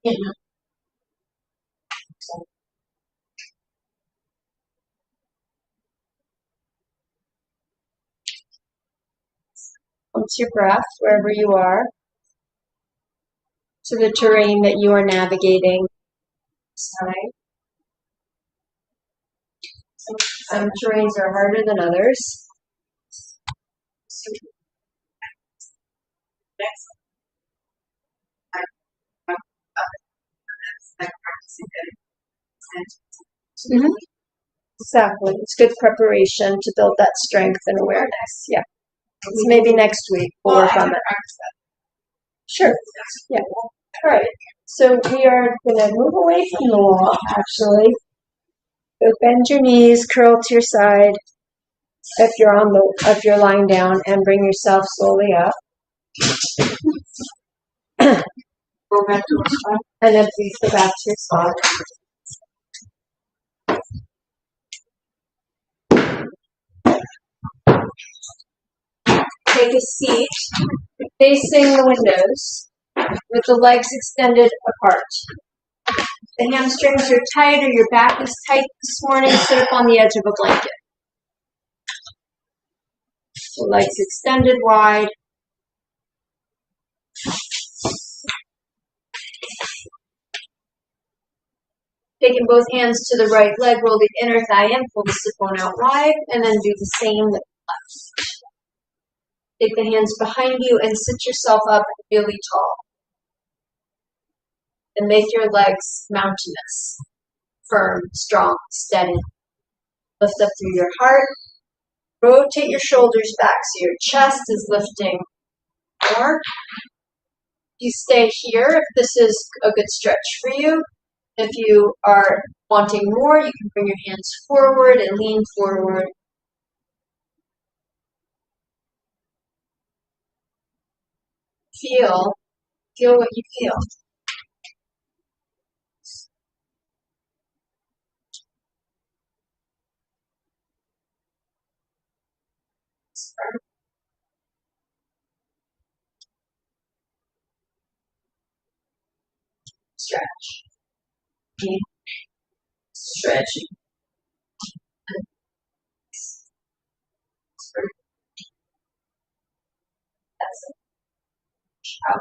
Yeah. Onto your breath, wherever you are, to the terrain that you are navigating. Some terrains are harder than others. Mm-hmm. Exactly. It's good preparation to build that strength and awareness. Yeah. So maybe next week we'll work on that. Sure. Yeah. All right. So we are going to move away from the wall, actually. So bend your knees, curl to your side if you're lying down, and bring yourself slowly up. Go back to the spot. And then please go back to your spot. Take a seat facing the windows with the legs extended apart. The hamstrings are tight or your back is tight this morning, sit up on the edge of a blanket. So legs extended wide. Taking both hands to the right leg, roll the inner thigh in, pull the sit bone out wide, and then do the same with the left. Take the hands behind you and sit yourself up really tall. And make your legs mountainous, firm, strong, steady. Lift up through your heart. Rotate your shoulders back so your chest is lifting more. You stay here if this is a good stretch for you. If you are wanting more, you can bring your hands forward and lean forward. Feel what you feel. Stretch. Stretching. That's it. Out.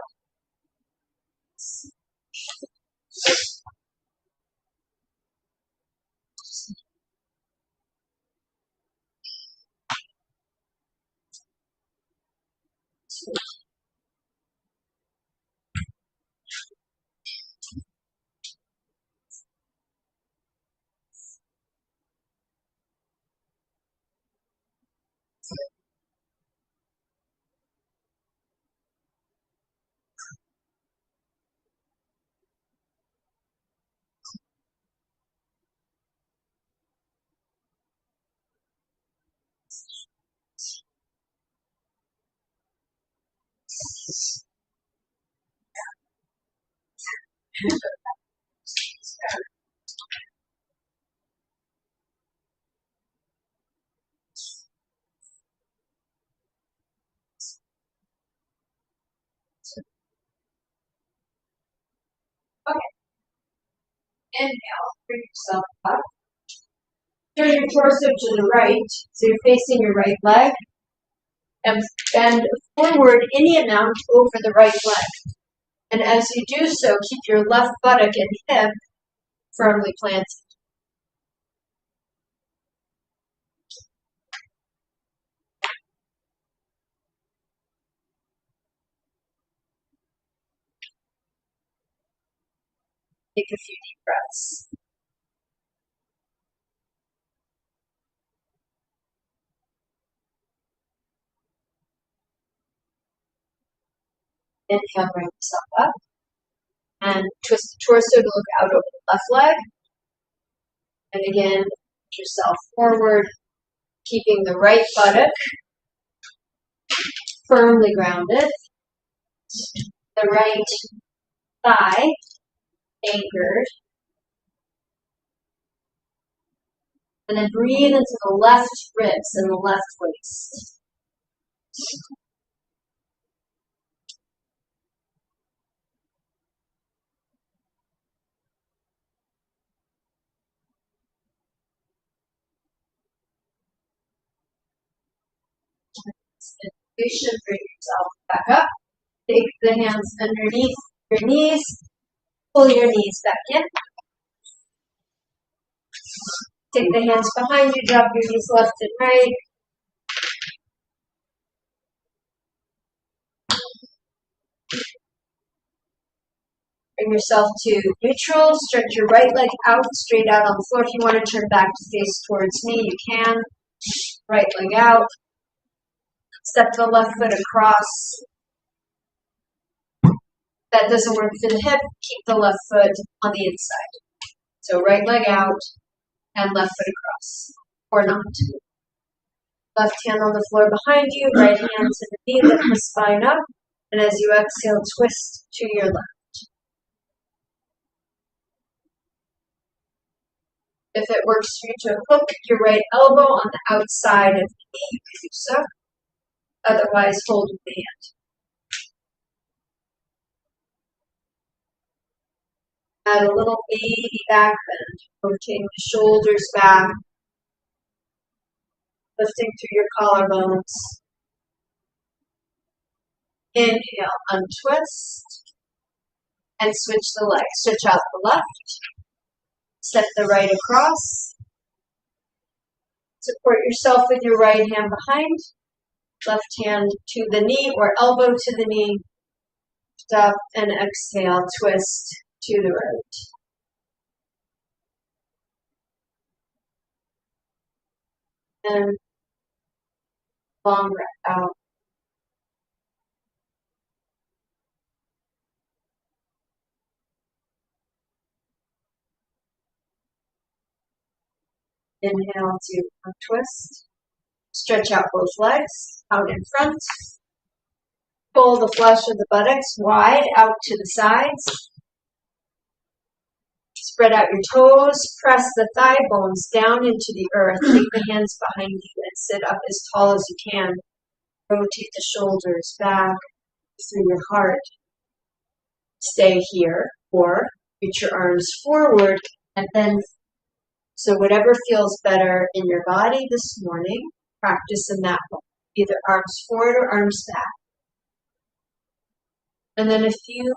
Okay. Inhale, bring yourself up. Turn your torso to the right, so you're facing your right leg. And bend forward any amount over the right leg. And as you do so, keep your left buttock and hip firmly planted. Take a few deep breaths. Inhale, bring yourself up. And twist the torso to look out over the left leg. And again, push yourself forward, keeping the right buttock firmly grounded. The right thigh anchored. And then breathe into the left ribs and the left waist. Inhalation, bring yourself back up. Take the hands underneath your knees. Pull your knees back in. Take the hands behind you, drop your knees left and right. Bring yourself to neutral. Stretch your right leg out, straight out on the floor. If you want to turn back to face towards me, you can. Right leg out. Step the left foot across. That doesn't work for the hip. Keep the left foot on the inside. So right leg out and left foot across. Or not. Left hand on the floor behind you. Right hand to the knee. Lift the spine up. And as you exhale, twist to your left. If it works for you to hook your right elbow on the outside of the knee, you can do so. Otherwise, hold with the hand. Add a little baby back bend, rotating the shoulders back, lifting through your collarbones. Inhale, untwist, and switch the legs. Stretch out the left, step the right across. Support yourself with your right hand behind, left hand to the knee or elbow to the knee. Stop and exhale, twist to the right. And long breath out. Inhale to untwist. Stretch out both legs, out in front. Pull the flesh of the buttocks wide out to the sides. Spread out your toes, press the thigh bones down into the earth. Take the hands behind you and sit up as tall as you can. Rotate the shoulders back through your heart. Stay here or reach your arms forward and then, so whatever feels better in your body this morning, practice in that way. Either arms forward or arms back. And then a few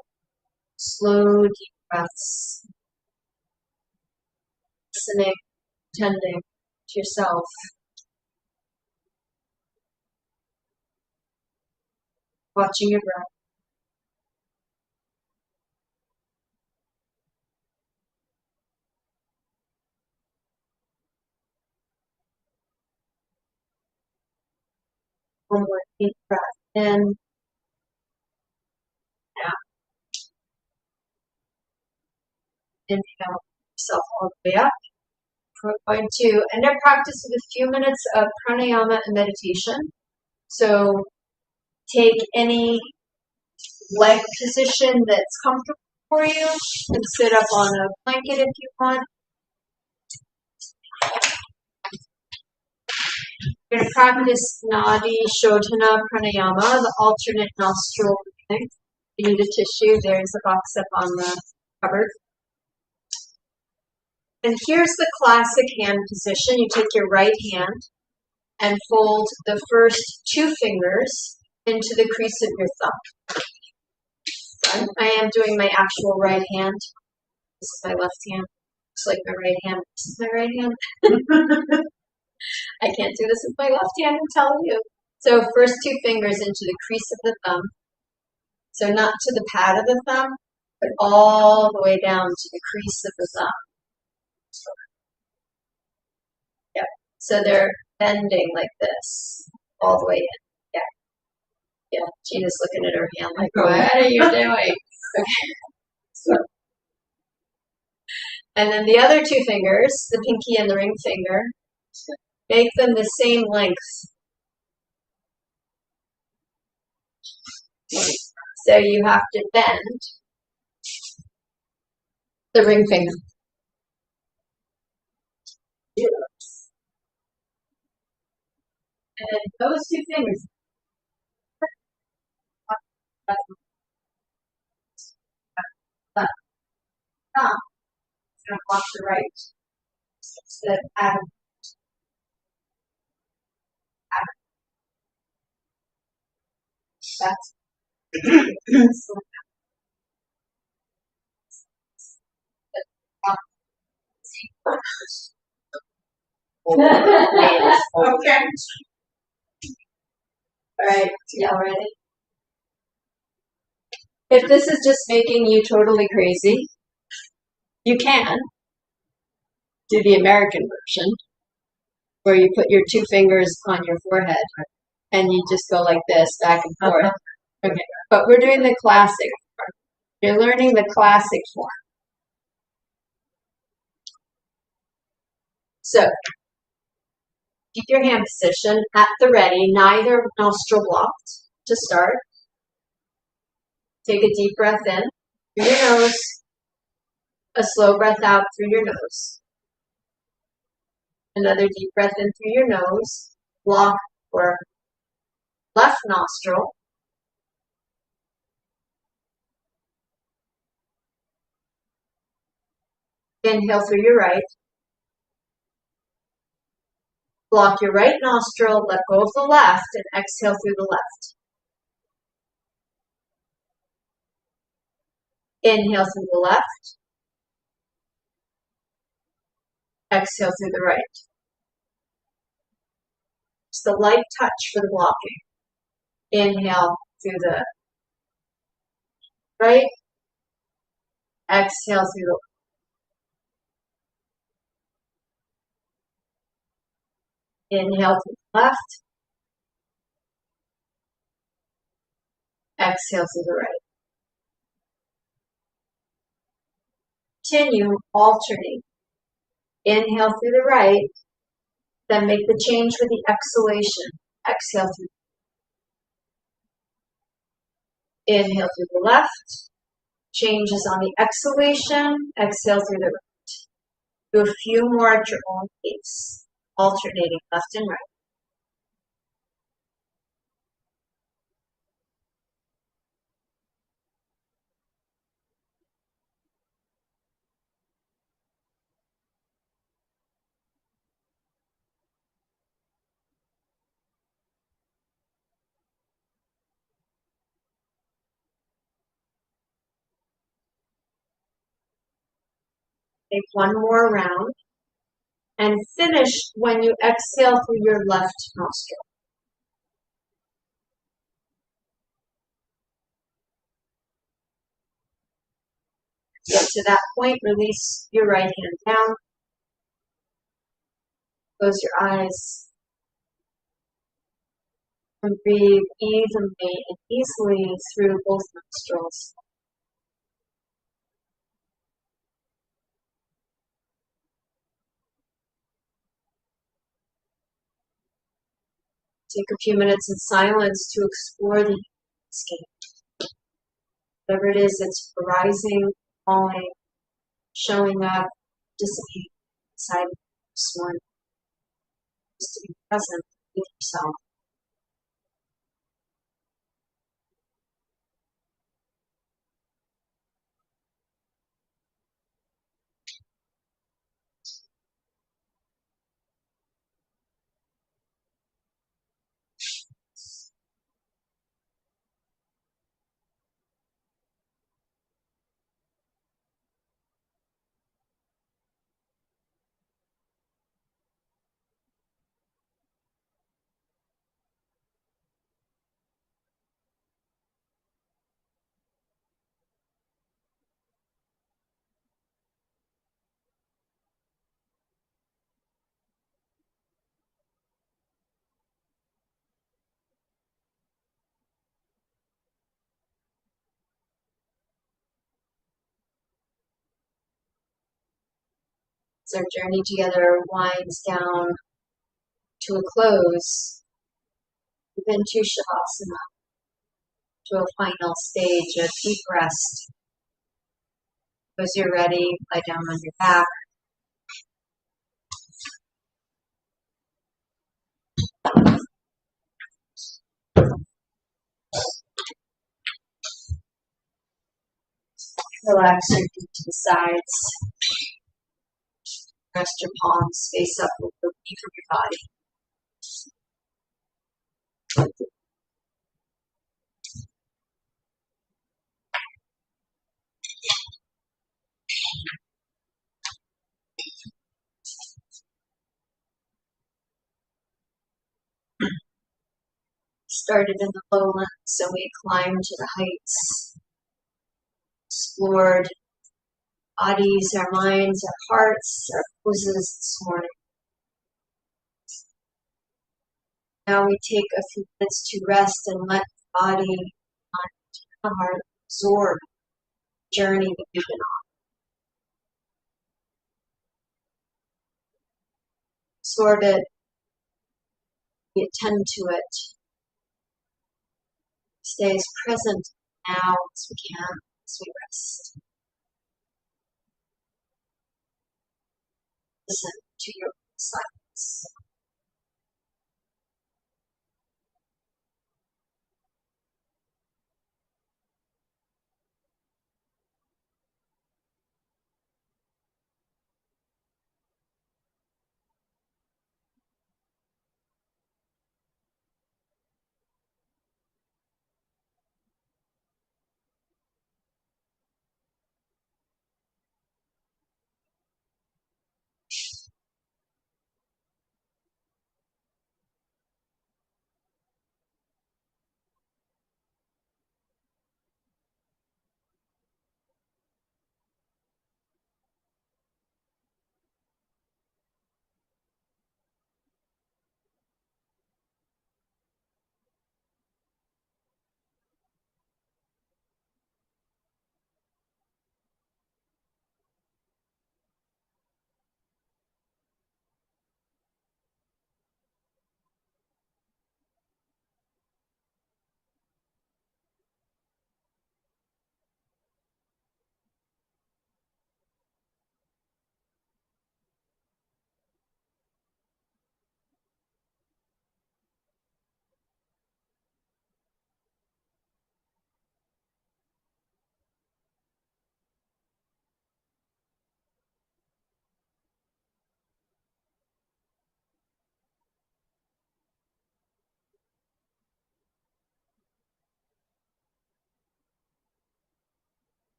slow, deep breaths. Listening, tending to yourself. Watching your breath. One more deep breath in. Out. Inhale yourself all the way up. We're going to end our practice with a few minutes of pranayama and meditation. So take any leg position that's comfortable for you. You can sit up on a blanket if you want. We're going to practice Nadi Shodhana Pranayama, the alternate nostril breathing. If you need a tissue, there's a box up on the cupboard. And here's the classic hand position. You take your right hand and fold the first two fingers into the crease of your thumb. I am doing my actual right hand. This is my left hand. Looks like my right hand. This is my right hand. I can't do this with my left hand, I'm telling you. So first two fingers into the crease of the thumb. So not to the pad of the thumb, but all the way down to the crease of the thumb. Yep. So they're bending like this, all the way in. Yeah. Yeah. Gina's looking at her hand like, what are you doing? Okay. So. And then the other two fingers, the pinky and the ring finger, make them the same length. So you have to bend the ring finger. And those two fingers. Thumb. It's going to block the right. Instead of Adam. That's okay. All right, y'all ready? If this is just making you totally crazy, you can do the American version, where you put your two fingers on your forehead and you just go like this, back and forth. Okay, but we're doing the classic form. You're learning the classic form. So, keep your hand position at the ready, neither nostril blocked to start. Take a deep breath in through your nose, a slow breath out through your nose. Another deep breath in through your nose, block or left nostril. Inhale through your right. Block your right nostril, let go of the left, and exhale through the left. Inhale through the left. Exhale through the right. Just a light touch for the blocking. Inhale through the right. Exhale through the left. Inhale through the left. Exhale through the right. Continue alternating. Inhale through the right, then make the change for the exhalation. Exhale through. Inhale through the left. Changes on the exhalation. Exhale through the right. Do a few more at your own pace, alternating left and right. Take one more round and finish when you exhale through your left nostril. Get to that point, release your right hand down. Close your eyes. And breathe evenly and easily through both nostrils. Take a few minutes in silence to explore the landscape. Whatever it is that's rising, falling, showing up, dissipating inside this morning. Just to be present with yourself. As our journey together winds down to a close, move into Shavasana, to a final stage of deep rest. As you're ready, lie down on your back. Relax your feet to the sides. Rest your palms face up with the knee from your body. Started in the lowlands, so we climbed to the heights. Explored bodies, our minds, our hearts, our poses this morning. Now we take a few minutes to rest and let the body, mind, and heart absorb the journey that we've been on. Absorb it, we attend to it. Stay as present now as we can as we rest. Listen to your silence.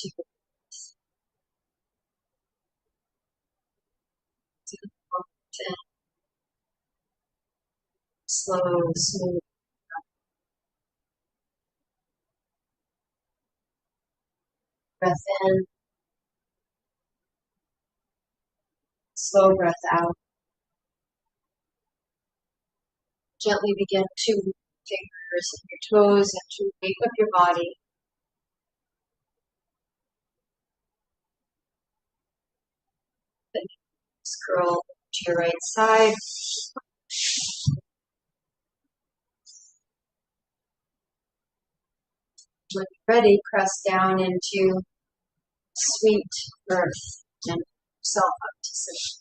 to your breath. Slow, smooth. Breath in. Slow breath out. Gently begin to move your fingers and your toes and to wake up your body. Then curl to your right side. When you're ready, press down into sweet earth and yourself up to sit.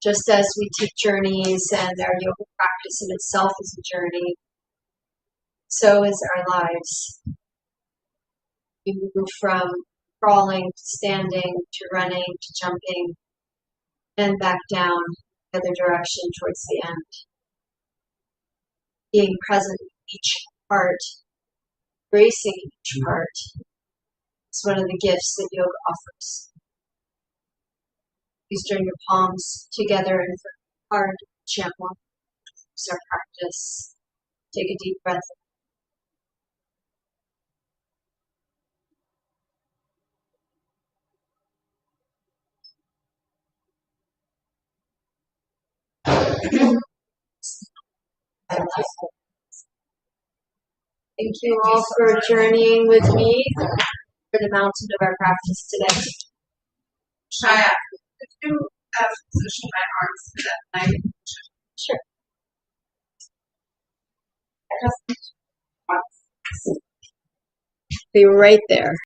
Just as we take journeys and our yoga practice in itself is a journey, so is our lives. We move from crawling to standing to running to jumping and back down the other direction towards the end. Being present with each part, embracing each part, is one of the gifts that yoga offers. Please join your palms together in a hard chant one. It's our practice. Take a deep breath. Thank you all for journeying with me for the mountain of our practice today. Shaya, could you position my arms to that night? Sure. I just Be right there.